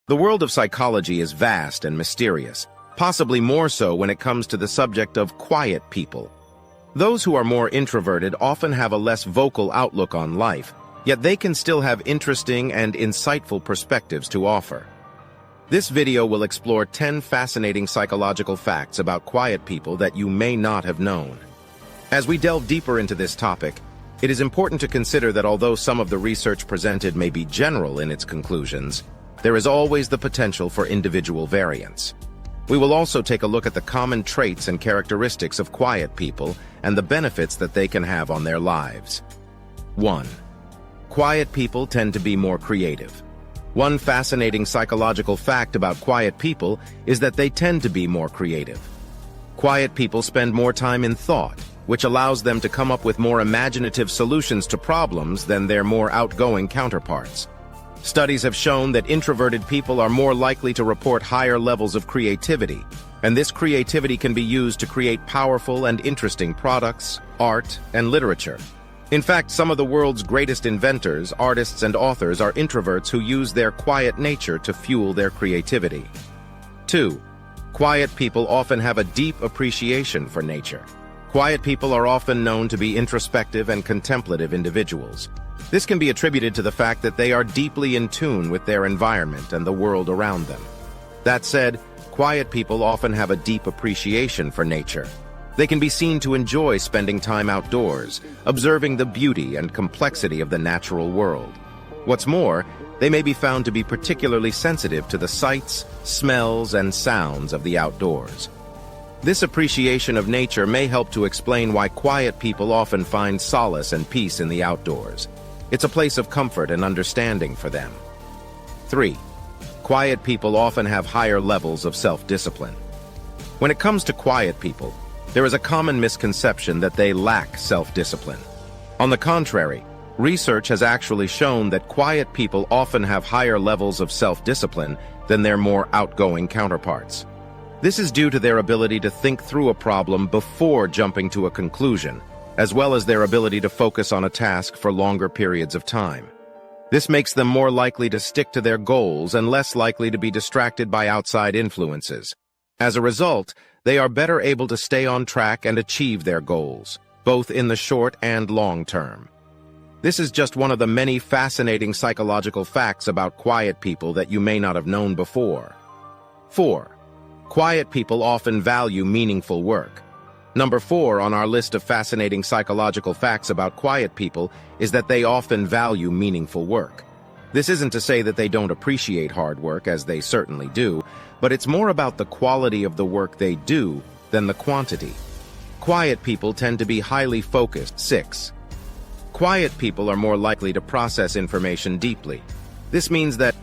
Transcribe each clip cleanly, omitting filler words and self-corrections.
The world of psychology is vast and mysterious, possibly more so when it comes to the subject of quiet people. Those who are more introverted often have a less vocal outlook on life, yet they can still have interesting and insightful perspectives to offer. This video will explore 10 fascinating psychological facts about quiet people that you may not have known. As we delve deeper into this topic, it is important to consider that although some of the research presented may be general in its conclusions, there is always the potential for individual variance. We will also take a look at the common traits and characteristics of quiet people and the benefits that they can have on their lives. 1. Quiet people tend to be more creative. One fascinating psychological fact about quiet people is that they tend to be more creative. Quiet people spend more time in thought, which allows them to come up with more imaginative solutions to problems than their more outgoing counterparts. Studies have shown that introverted people are more likely to report higher levels of creativity, and this creativity can be used to create powerful and interesting products, art, and literature. In fact, some of the world's greatest inventors, artists, and authors are introverts who use their quiet nature to fuel their creativity. 2. Quiet people often have a deep appreciation for nature. Quiet people are often known to be introspective and contemplative individuals. This can be attributed to the fact that they are deeply in tune with their environment and the world around them. That said, quiet people often have a deep appreciation for nature. They can be seen to enjoy spending time outdoors, observing the beauty and complexity of the natural world. What's more, they may be found to be particularly sensitive to the sights, smells, and sounds of the outdoors. This appreciation of nature may help to explain why quiet people often find solace and peace in the outdoors. It's a place of comfort and understanding for them. 3. Quiet people often have higher levels of self-discipline. When it comes to quiet people, there is a common misconception that they lack self-discipline. On the contrary, research has actually shown that quiet people often have higher levels of self-discipline than their more outgoing counterparts. This is due to their ability to think through a problem before jumping to a conclusion, as well as their ability to focus on a task for longer periods of time. This makes them more likely to stick to their goals and less likely to be distracted by outside influences. As a result, they are better able to stay on track and achieve their goals, both in the short and long term. This is just one of the many fascinating psychological facts about quiet people that you may not have known before. 4. Quiet people often value meaningful work. Number 4 on our list of fascinating psychological facts about quiet people is that they often value meaningful work. This isn't to say that they don't appreciate hard work, as they certainly do, but it's more about the quality of the work they do than the quantity. Quiet people tend to be highly focused. 6. Quiet people are more likely to process information deeply. This means that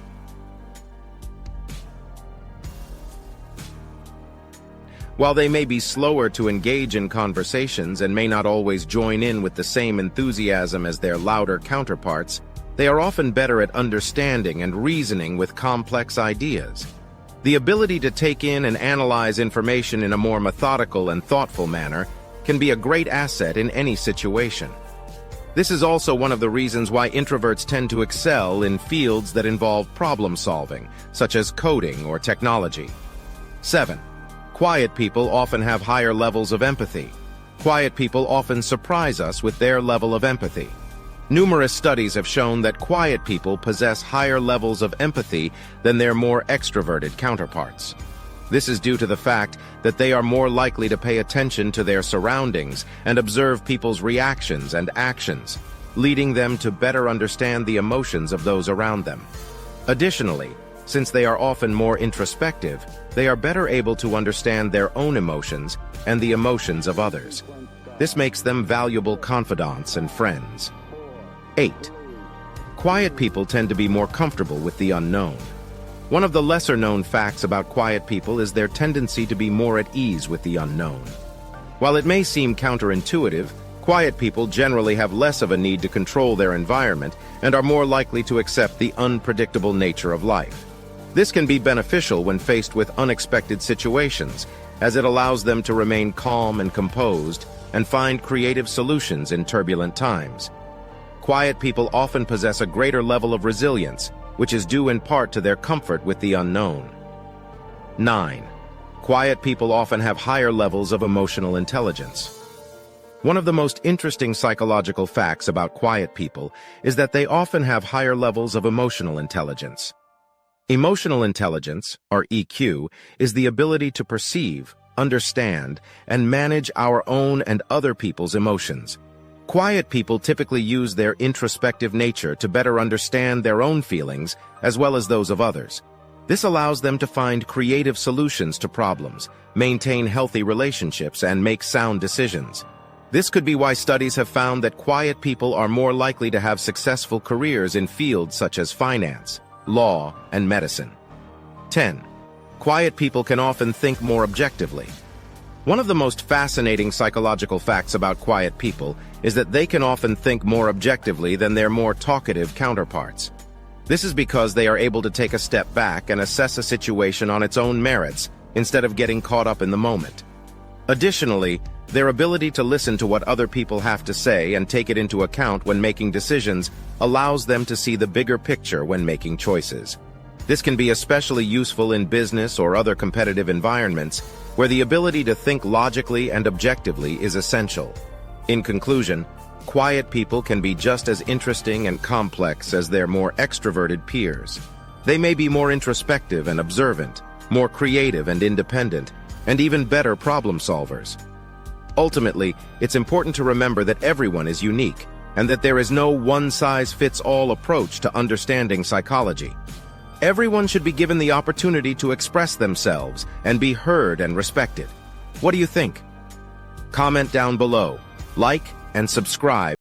while they may be slower to engage in conversations and may not always join in with the same enthusiasm as their louder counterparts, they are often better at understanding and reasoning with complex ideas. The ability to take in and analyze information in a more methodical and thoughtful manner can be a great asset in any situation. This is also one of the reasons why introverts tend to excel in fields that involve problem solving, such as coding or technology. 7. Quiet people often have higher levels of empathy. Quiet people often surprise us with their level of empathy. Numerous studies have shown that quiet people possess higher levels of empathy than their more extroverted counterparts. This is due to the fact that they are more likely to pay attention to their surroundings and observe people's reactions and actions, leading them to better understand the emotions of those around them. Additionally, since they are often more introspective, they are better able to understand their own emotions and the emotions of others. This makes them valuable confidants and friends. 8. Quiet people tend to be more comfortable with the unknown. One of the lesser-known facts about quiet people is their tendency to be more at ease with the unknown. While it may seem counterintuitive, quiet people generally have less of a need to control their environment and are more likely to accept the unpredictable nature of life. This can be beneficial when faced with unexpected situations, as it allows them to remain calm and composed and find creative solutions in turbulent times. Quiet people often possess a greater level of resilience, which is due in part to their comfort with the unknown. 9. Quiet people often have higher levels of emotional intelligence. One of the most interesting psychological facts about quiet people is that they often have higher levels of emotional intelligence. Emotional intelligence, or EQ, is the ability to perceive, understand, and manage our own and other people's emotions. Quiet people typically use their introspective nature to better understand their own feelings as well as those of others. This allows them to find creative solutions to problems, maintain healthy relationships, and make sound decisions. This could be why studies have found that quiet people are more likely to have successful careers in fields such as finance, law, and medicine. 10. Quiet people can often think more objectively. One of the most fascinating psychological facts about quiet people is that they can often think more objectively than their more talkative counterparts. This is because they are able to take a step back and assess a situation on its own merits instead of getting caught up in the moment. Additionally, their ability to listen to what other people have to say and take it into account when making decisions allows them to see the bigger picture when making choices. This can be especially useful in business or other competitive environments where the ability to think logically and objectively is essential. In conclusion, quiet people can be just as interesting and complex as their more extroverted peers. They may be more introspective and observant, more creative and independent, and even better problem solvers. Ultimately, it's important to remember that everyone is unique, and that there is no one-size-fits-all approach to understanding psychology. Everyone should be given the opportunity to express themselves and be heard and respected. What do you think? Comment down below, like, and subscribe.